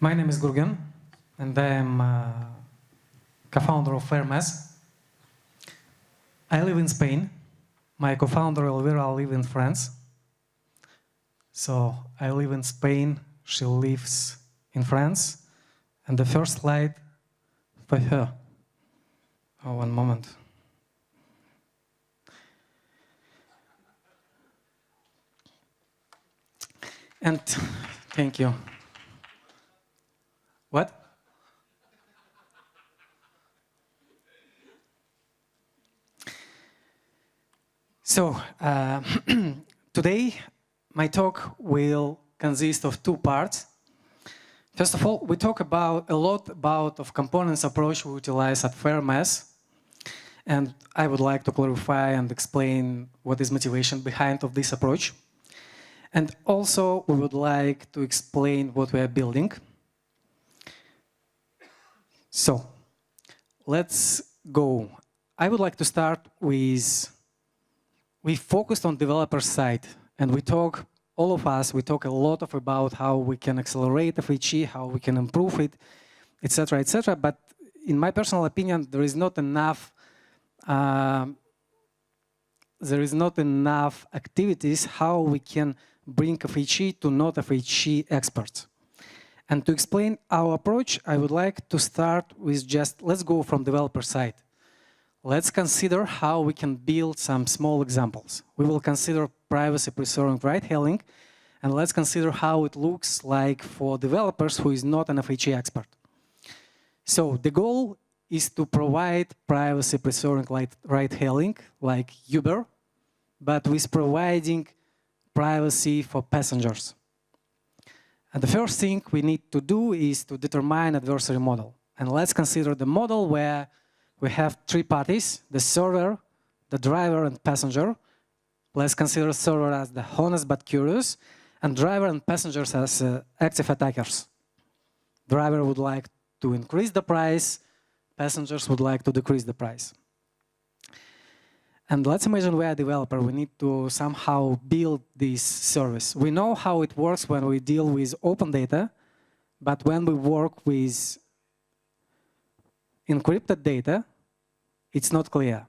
My name is Gurgen, and I am co-founder of FairMath. I live in Spain. My co-founder Elvira lives in France. So I live in Spain, she lives in France. And the first slide for her. Oh, one moment. And thank you. What? So, today my talk will consist of two parts. First of all, we talk about a lot about of components approach we utilize at FairMath, and I would like to clarify and explain what is motivation behind of this approach. And also, we would like to explain what we are building. So, let's go. I would like to start with, we focused on developer side, and we talk, all of us, we talk a lot about how we can accelerate FHE, how we can improve it, etc., etc. But in my personal opinion, there is not enough activities how we can bring FHE to not FHE experts. And to explain our approach, I would like to start with just, let's go from developer side. Let's consider how we can build some small examples. We will consider privacy-preserving ride-hailing, and let's consider how it looks like for developers who is not an FHE expert. So the goal is to provide privacy-preserving ride-hailing like Uber, but with providing privacy for passengers. And the first thing we need to do is to determine adversary model. And let's consider the model where we have three parties, the server, the driver, and passenger. Let's consider server as the honest but curious, and driver and passengers as active attackers. Driver would like to increase the price, passengers would like to decrease the price. And let's imagine we are a developer. We need to somehow build this service. We know how it works when we deal with open data, but when we work with encrypted data, it's not clear.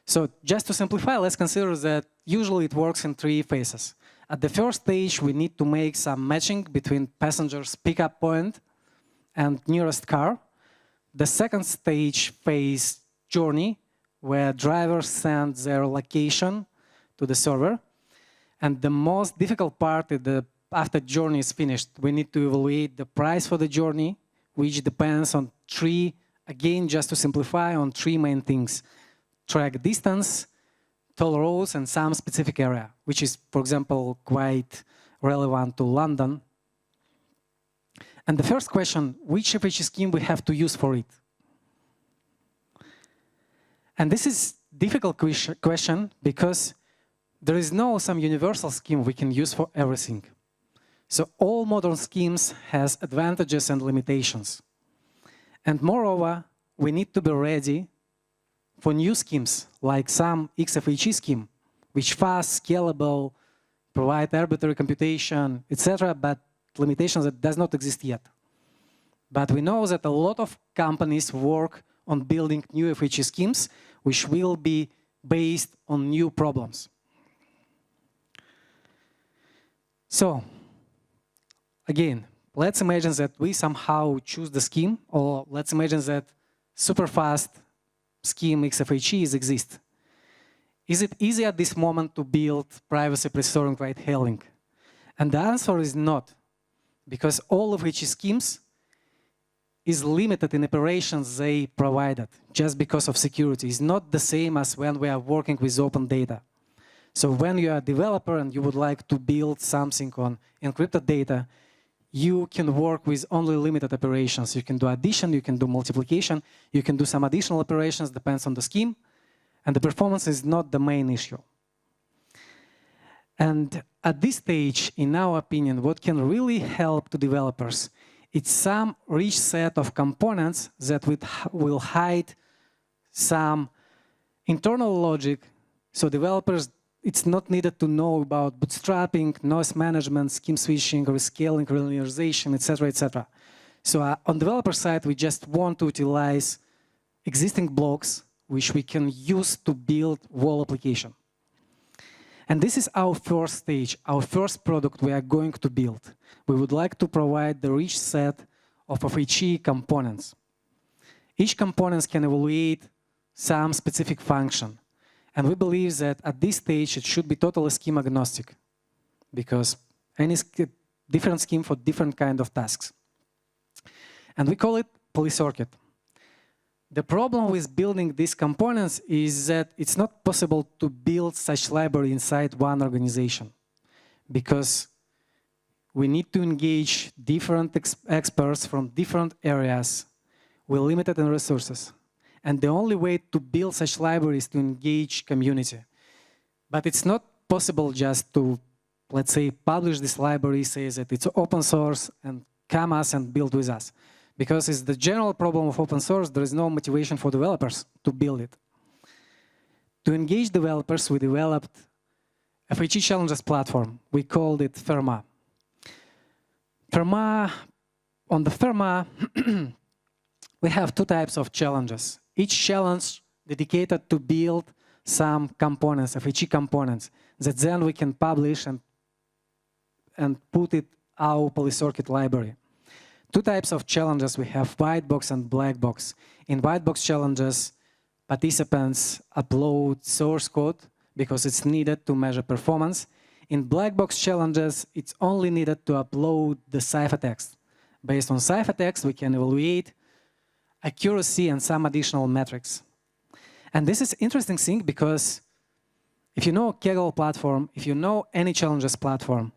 So just to simplify, let's consider that usually it works in three phases. At the first stage, we need to make some matching between passengers' pickup point and nearest car. The second stage phase journey, where drivers send their location to the server. And the most difficult part is after journey is finished, we need to evaluate the price for the journey, which depends on three, again, just to simplify, on three main things. Track distance, toll roads, and some specific area, which is, for example, quite relevant to London. And the first question, which FHE scheme we have to use for it? And this is a difficult question because there is no some universal scheme we can use for everything. So all modern schemes has advantages and limitations. And moreover, we need to be ready for new schemes, like some XFHE scheme, which fast, scalable, provide arbitrary computation, etc., but limitations that does not exist yet. But we know that a lot of companies work on building new FHE schemes, which will be based on new problems. So, again, let's imagine that we somehow choose the scheme, or let's imagine that super fast scheme XFHE exists. Is it easy at this moment to build privacy-preserving ride-hailing? And the answer is not, because all of FHE schemes is limited in operations they provided just because of security. It's not the same as when we are working with open data. So when you are a developer and you would like to build something on encrypted data, you can work with only limited operations. You can do addition, you can do multiplication, you can do some additional operations, depends on the scheme, and the performance is not the main issue. And at this stage, in our opinion, what can really help to developers, it's some rich set of components that will hide some internal logic, so developers, it's not needed to know about bootstrapping, noise management, scheme switching, rescaling, linearization, etc., etc. So on developer side, we just want to utilize existing blocks which we can use to build whole application. And this is our first stage, our first product we are going to build. We would like to provide the rich set of FHE components. Each component can evaluate some specific function. And we believe that at this stage, it should be totally scheme agnostic, because any different scheme for different kind of tasks. And we call it polycircuit. The problem with building these components is that it's not possible to build such library inside one organization, because we need to engage different experts from different areas. We're limited in resources. And the only way to build such libraries is to engage community. But it's not possible just to, let's say, publish this library, say that it's open source, and come us and build with us. Because it's the general problem of open source, there is no motivation for developers to build it. To engage developers, we developed a FHE challenges platform. We called it FairMath. On the FairMath, we have two types of challenges. Each challenge dedicated to build some components, FHE components, that then we can publish and put it our polycircuit library. Two types of challenges we have: white box and black box. In white box challenges, participants upload source code because it's needed to measure performance. In black box challenges, it's only needed to upload the ciphertext. Based on ciphertext, we can evaluate accuracy and some additional metrics. And this is interesting thing because if you know Kaggle platform, if you know any challenges platform,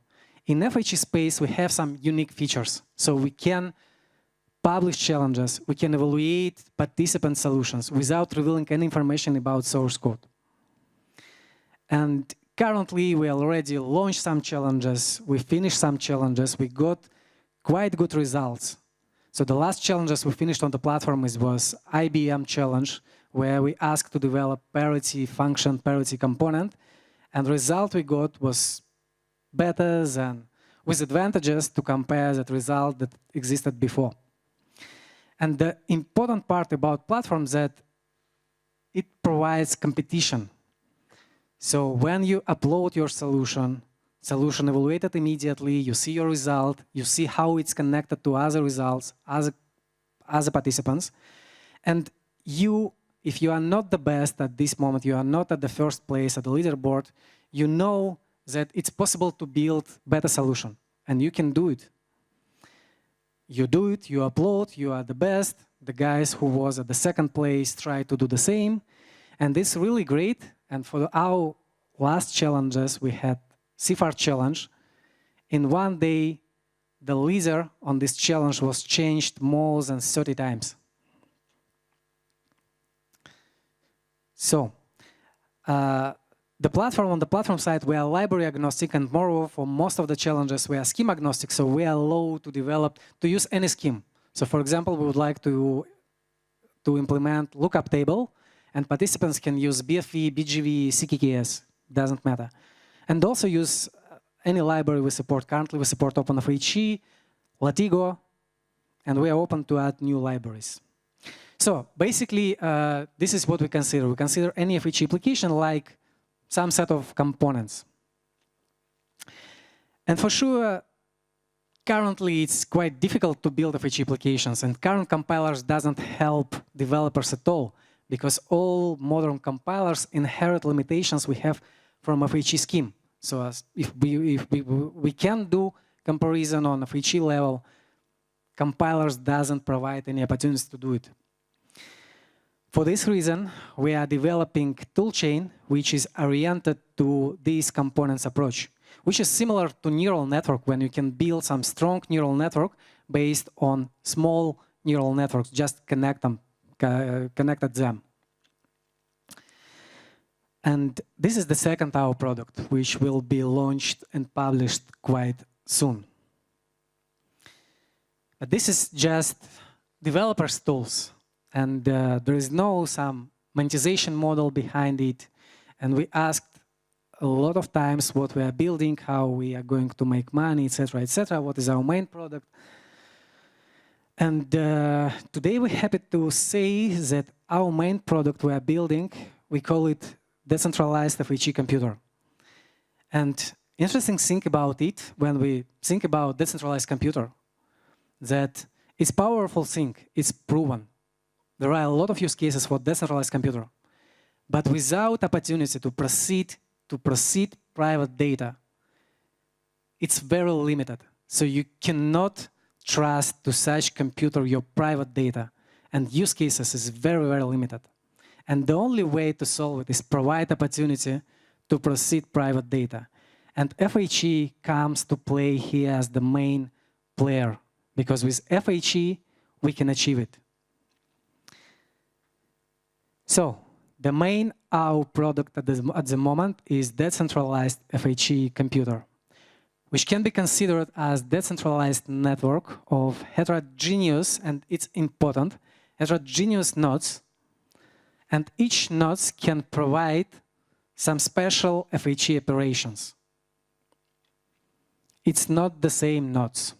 in FHE space, we have some unique features. So we can publish challenges, we can evaluate participant solutions without revealing any information about source code. And currently, we already launched some challenges, we finished some challenges, we got quite good results. So the last challenges we finished on the platform was IBM challenge, where we asked to develop parity function, parity component, and the result we got was better than, with advantages to compare that result that existed before. And the important part about platforms that it provides competition. So when you upload your solution evaluated immediately, you see your result, you see how it's connected to other results, other participants. And if you are not the best at this moment, you are not at the first place at the leaderboard, you know that it's possible to build better solution, and you can do it. You do it, you upload, you are the best. The guys who was at the second place try to do the same, and it's really great. And for our last challenges, we had CFAR challenge. In one day, the leader on this challenge was changed more than 30 times. So, on the platform side, we are library agnostic, and moreover, for most of the challenges, we are scheme agnostic, so we are allowed to use any scheme. So for example, we would like to implement lookup table, and participants can use BFE, BGV, CKKS, doesn't matter. And also use any library we support. Currently, we support OpenFHE, Latigo, and we are open to add new libraries. So basically, this is what we consider. We consider any FHE application like some set of components. And for sure, currently it's quite difficult to build FHE applications, and current compilers doesn't help developers at all, because all modern compilers inherit limitations we have from FHE scheme. So if we can do comparison on FHE level, compilers doesn't provide any opportunities to do it. For this reason, we are developing toolchain which is oriented to this components approach, which is similar to neural network, when you can build some strong neural network based on small neural networks, just connected them. And this is the second our product, which will be launched and published quite soon. But this is just developers' tools. And there is no some monetization model behind it. And we asked a lot of times what we are building, how we are going to make money, etc., etc. What is our main product? And today we're happy to say that our main product we are building, we call it decentralized FHE computer. And interesting thing about it, when we think about decentralized computer, that it's powerful thing, it's proven. There are a lot of use cases for decentralized computer, but without opportunity to proceed private data, it's very limited. So you cannot trust to such computer your private data, and use cases is very, very limited. And the only way to solve it is provide opportunity to proceed private data. And FHE comes to play here as the main player, because with FHE, we can achieve it. So the main our product at the moment is decentralized FHE computer, which can be considered as decentralized network of heterogeneous, and it's important, heterogeneous nodes. And each node can provide some special FHE operations. It's not the same nodes.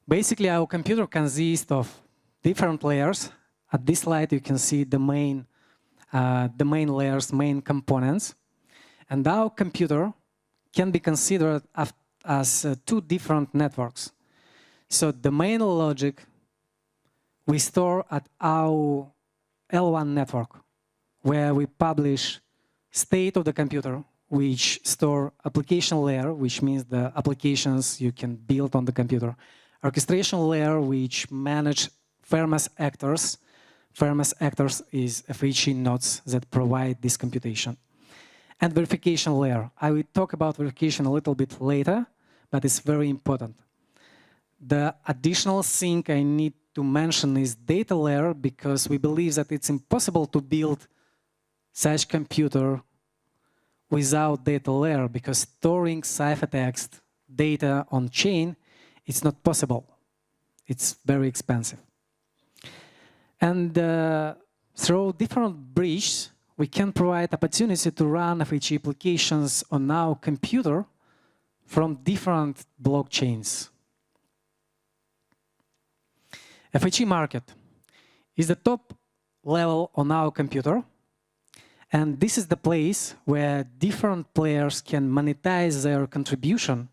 Basically, our computer consists of different layers. At this slide, you can see the main layers, main components. And our computer can be considered as two different networks. So the main logic we store at our L1 network, where we publish state of the computer, which store application layer, which means the applications you can build on the computer. Orchestration layer, which manage FairMath actors. FairMath actors is FHE nodes that provide this computation. And verification layer. I will talk about verification a little bit later, but it's very important. The additional thing I need to mention is data layer, because we believe that it's impossible to build such computer without data layer, because storing ciphertext data on chain, it's not possible. It's very expensive. And through different bridges, we can provide opportunity to run FHE applications on our computer from different blockchains. FHE market is the top level on our computer, and this is the place where different players can monetize their contribution,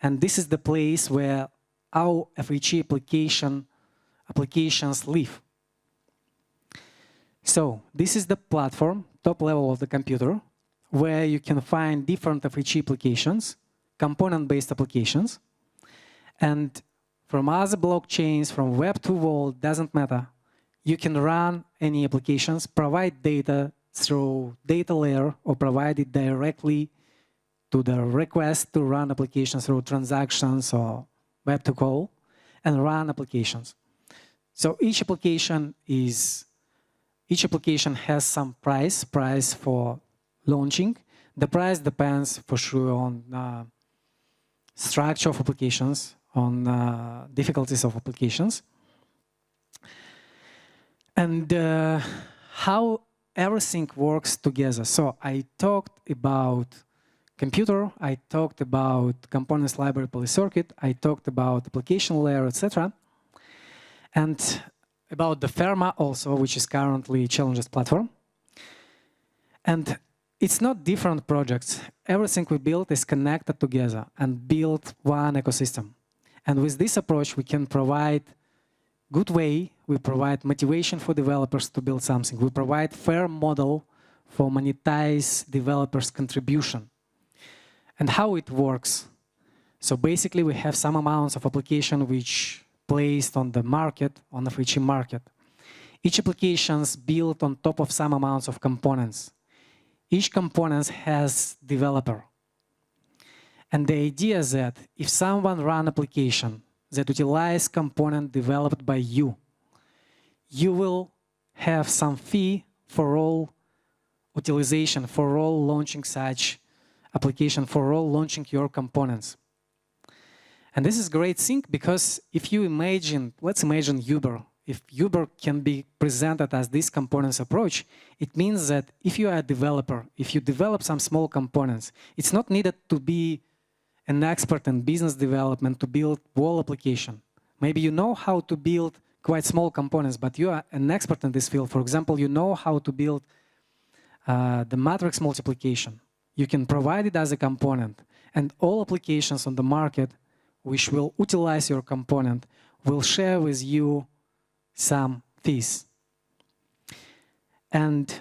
and this is the place where our FHE applications live. So this is the platform, top level of the computer, where you can find different FHE applications, component-based applications, and from other blockchains, from Web 2.0, doesn't matter. You can run any applications, provide data through data layer, or provide it directly to the request to run applications through transactions or Web 2.0, and run applications. So each application has some price for launching. The price depends for sure on structure of applications, on difficulties of applications, and how everything works together. So I talked about computer, I talked about components library polycircuit, I talked about application layer, etc. And about the FairMath also, which is currently Challenges platform. And it's not different projects. Everything we build is connected together and build one ecosystem. And with this approach, we can provide good way, we provide motivation for developers to build something. We provide fair model for monetize developers' contribution. And how it works. So basically, we have some amounts of application which placed on the market, on the FHE market. Each application is built on top of some amounts of components. Each component has developer. And the idea is that if someone run application that utilize component developed by you, you will have some fee for all utilization, for all launching such application, for all launching your components. And this is a great thing, because if you imagine, let's imagine Uber. If Uber can be presented as this components approach, it means that if you are a developer, if you develop some small components, it's not needed to be an expert in business development to build wall application. Maybe you know how to build quite small components, but you are an expert in this field. For example, you know how to build the matrix multiplication. You can provide it as a component, and all applications on the market which will utilize your component will share with you some fees. And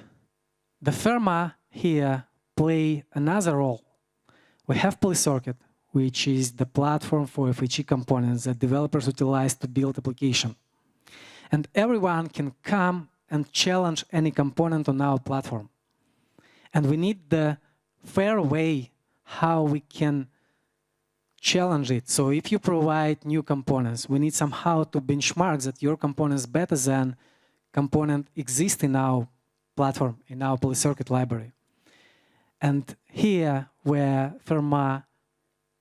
the FairMath here play another role. We have Polycircuit, which is the platform for FHE components that developers utilize to build application. And everyone can come and challenge any component on our platform. And we need the fair way how we can challenge it. So if you provide new components, we need somehow to benchmark that your component is better than component exists in our platform, in our Polycircuit library. And here where FairMath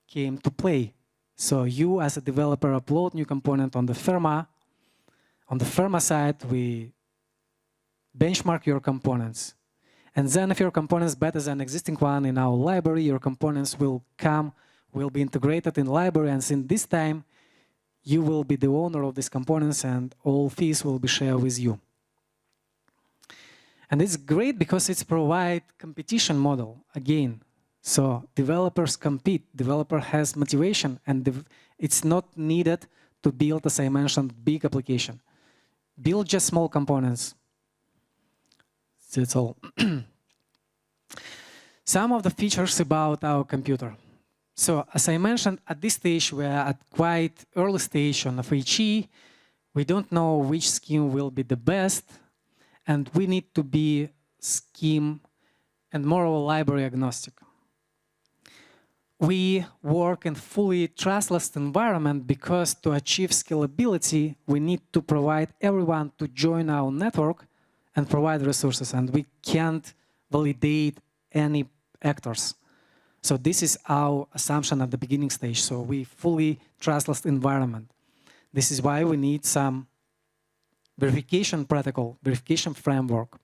came to play. So you as a developer upload new component on the FairMath. On the FairMath side, we benchmark your components. And then if your component is better than existing one in our library, your components will be integrated in the library, and since this time, you will be the owner of these components and all fees will be shared with you. And it's great because it's provide competition model again. So developers compete, developer has motivation, and it's not needed to build, as I mentioned, big application. Build just small components. That's all. Some of the features about our computer. So as I mentioned, at this stage, we're at quite early stage on FHE. We don't know which scheme will be the best, and we need to be scheme and more of a library agnostic. We work in fully trustless environment because to achieve scalability, we need to provide everyone to join our network and provide resources, and we can't validate any actors. So this is our assumption at the beginning stage. So we fully trustless environment. This is why we need some verification protocol, verification framework.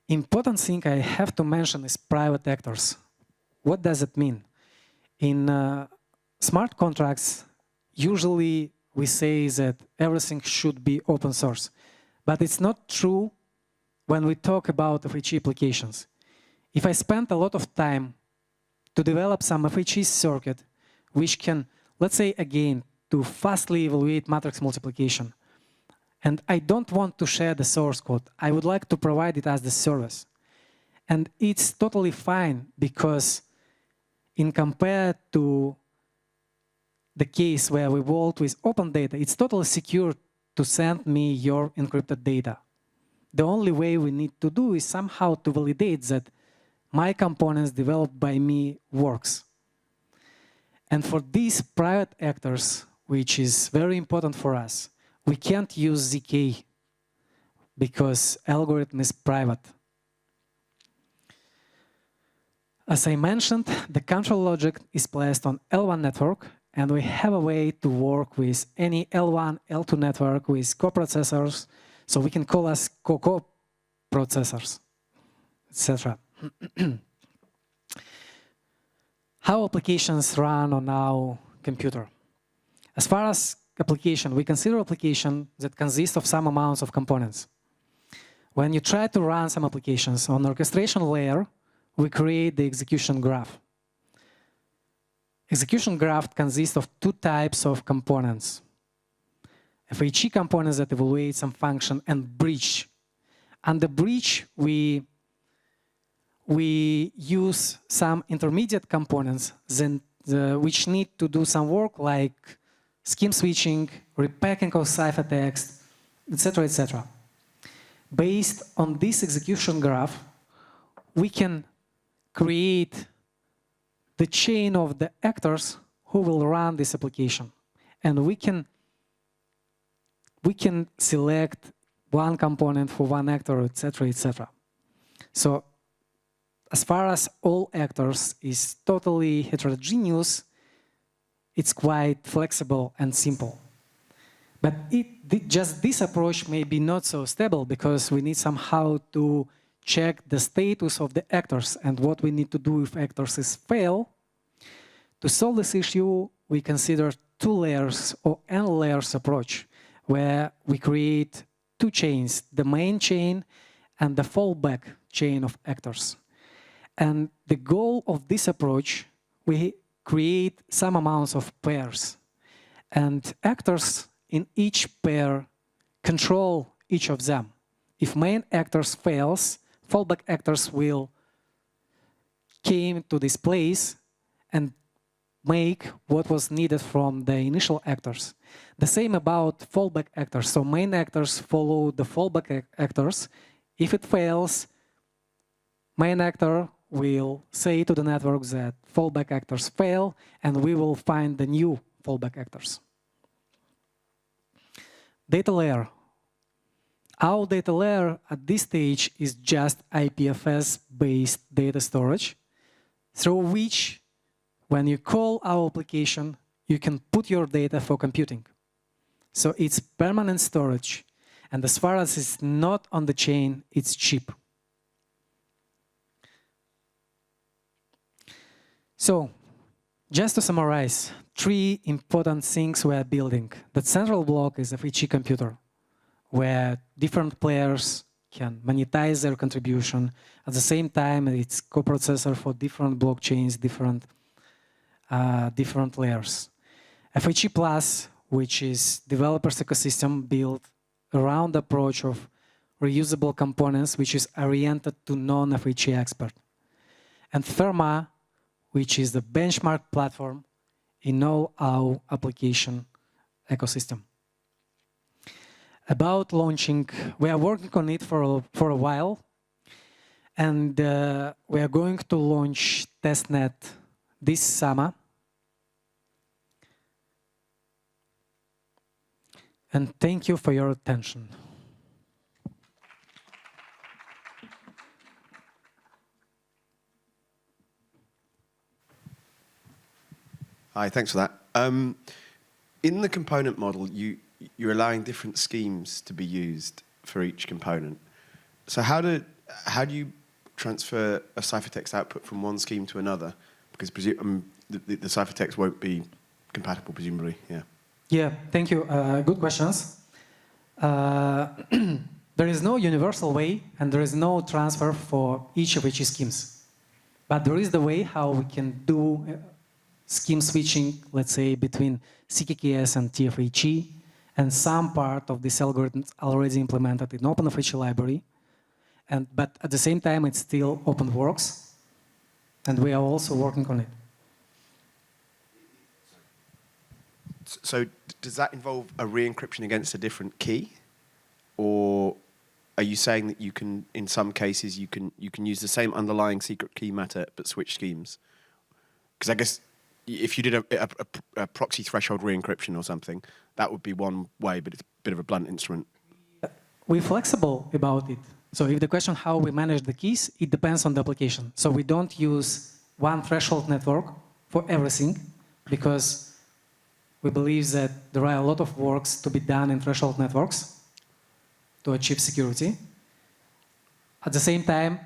Important thing I have to mention is private actors. What does it mean? In smart contracts, usually we say that everything should be open source. But it's not true when we talk about FHE applications. If I spend a lot of time to develop some FHE circuit, which can, let's say again, to fastly evaluate matrix multiplication, and I don't want to share the source code, I would like to provide it as the service. And it's totally fine because in compared to the case where we work with open data, it's totally secure to send me your encrypted data. The only way we need to do is somehow to validate that my components developed by me works. And for these private actors, which is very important for us, we can't use ZK because algorithm is private. As I mentioned, the control logic is placed on L1 network, and we have a way to work with any L1, L2 network with coprocessors, so we can call us co-processors, etc. How applications run on our computer? As far as application, we consider application that consists of some amounts of components. When you try to run some applications on orchestration layer, we create the execution graph. Execution graph consists of two types of components. FHE components that evaluate some function and bridge. And the bridge, we use some intermediate components which need to do some work like scheme switching, repacking of ciphertext, etc., etc. Based on this execution graph, we can create the chain of the actors who will run this application. And we can select one component for one actor, etc., etc. So as far as all actors is totally heterogeneous, it's quite flexible and simple. But just this approach may be not so stable because we need somehow to check the status of the actors and what we need to do if actors fail To solve this issue, we consider two layers or n layers approach, where we create two chains, the main chain and the fallback chain of actors. And the goal of this approach, we create some amounts of pairs. And actors in each pair control each of them. If main actors fails, fallback actors will came to this place and make what was needed from the initial actors. The same about fallback actors. So main actors follow the fallback actors. If it fails, main actor will say to the network that fallback actors fail, and we will find the new fallback actors. Data layer. Our data layer at this stage is just IPFS-based data storage, through which, when you call our application, you can put your data for computing. So it's permanent storage, and as far as it's not on the chain, it's cheap. So, just to summarize, 3 important things we are building. The central block is a FHE computer, where different players can monetize their contribution. At the same time, it's coprocessor for different blockchains, different layers. FHE Plus, which is developers ecosystem built around the approach of reusable components, which is oriented to non-FHE expert. And FairMath, which is the benchmark platform in all our application ecosystem. About launching, we are working on it for a while, and we are going to launch testnet this summer. And thank you for your attention. Hi, thanks for that. In the component model, you're allowing different schemes to be used for each component. So how do you transfer a ciphertext output from one scheme to another? Because the ciphertext won't be compatible, presumably. Yeah. Yeah, thank you. Good questions. There is no universal way, and there is no transfer for each of each schemes. But there is the way how we can do scheme switching, let's say, between CKKS and TFHE, and some part of this algorithm is already implemented in OpenFHE library. But at the same time, it's still OpenWorks, and we are also working on it. So does that involve a re-encryption against a different key? Or are you saying that you can, in some cases, you can use the same underlying secret key matter but switch schemes? Because I guess if you did a proxy threshold re-encryption or something, that would be one way, but it's a bit of a blunt instrument. We're flexible about it. So if the question how we manage the keys, it depends on the application. So we don't use one threshold network for everything, because we believe that there are a lot of works to be done in threshold networks to achieve security. At the same time,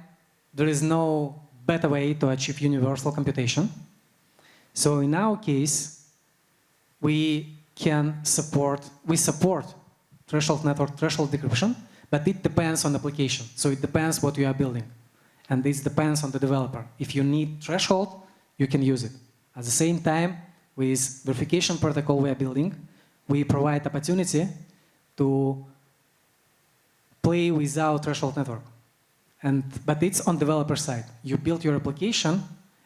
there is no better way to achieve universal computation. So in our case, we support threshold network, threshold decryption, but it depends on the application. So it depends what you are building. And this depends on the developer. If you need threshold, you can use it. At the same time, with verification protocol we are building, we provide opportunity to play without threshold network. But it's on developer side. You build your application,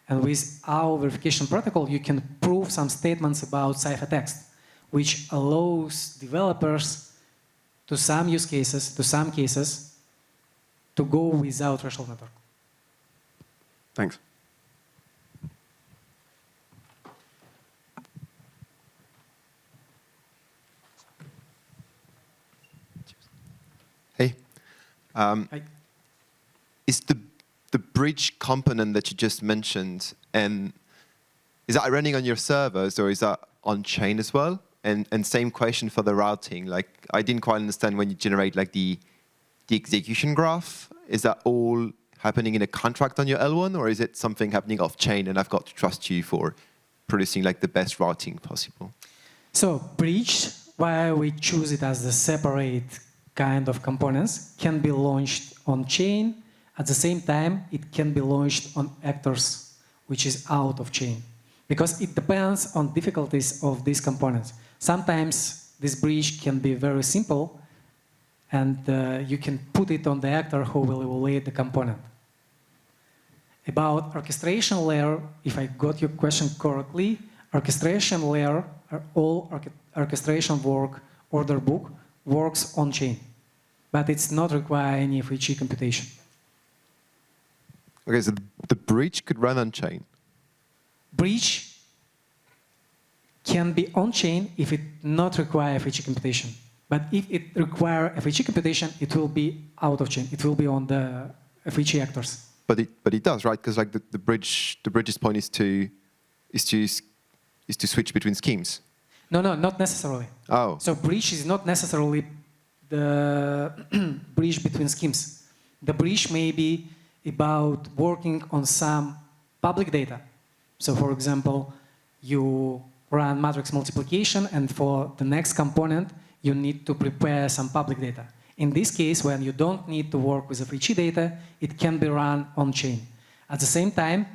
and with our verification protocol, you can prove some statements about ciphertext, which allows developers to some use cases, to go without threshold network. Thanks. Hey. Hi. Is the bridge component that you just mentioned, and is that running on your servers or is that on chain as well? And same question for the routing. Like, I didn't quite understand when you generate like the execution graph. Is that all happening in a contract on your L1, or is it something happening off chain and I've got to trust you for producing like the best routing possible. So bridge, why we choose it as the separate kind of components, can be launched on chain. At the same time, it can be launched on actors, which is out of chain. Because it depends on difficulties of these components. Sometimes this bridge can be very simple, and you can put it on the actor who will evaluate the component. About orchestration layer, if I got your question correctly, orchestration layer, all orchestration work, order book, works on chain. But it's not require any FHE computation. Okay, so the bridge could run on chain. Bridge can be on chain if it not require FHE computation. But if it require FHE computation, it will be out of chain. It will be on the FHE actors. But it does, right? Because like the bridge's point is to switch between schemes. No, not necessarily. Oh. So bridge is not necessarily the bridge between schemes. The bridge may be about working on some public data. So for example, you run matrix multiplication, and for the next component, you need to prepare some public data. In this case, when you don't need to work with FHE data, it can be run on chain. At the same time,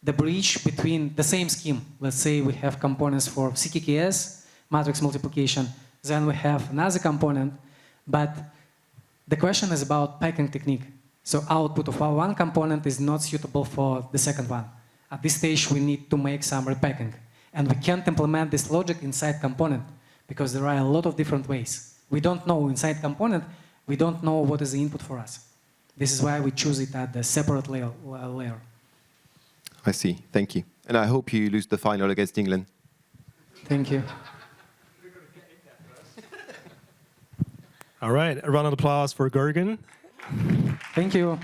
the bridge between the same scheme, let's say we have components for CKKS, matrix multiplication, then we have another component, but the question is about packing technique. So output of our one component is not suitable for the second one. At this stage, we need to make some repacking. And we can't implement this logic inside component because there are a lot of different ways. We don't know inside component, we don't know what is the input for us. This is why we choose it at the separate layer. I see, thank you. And I hope you lose the final against England. Thank you. All right, a round of applause for Gurgen. Thank you.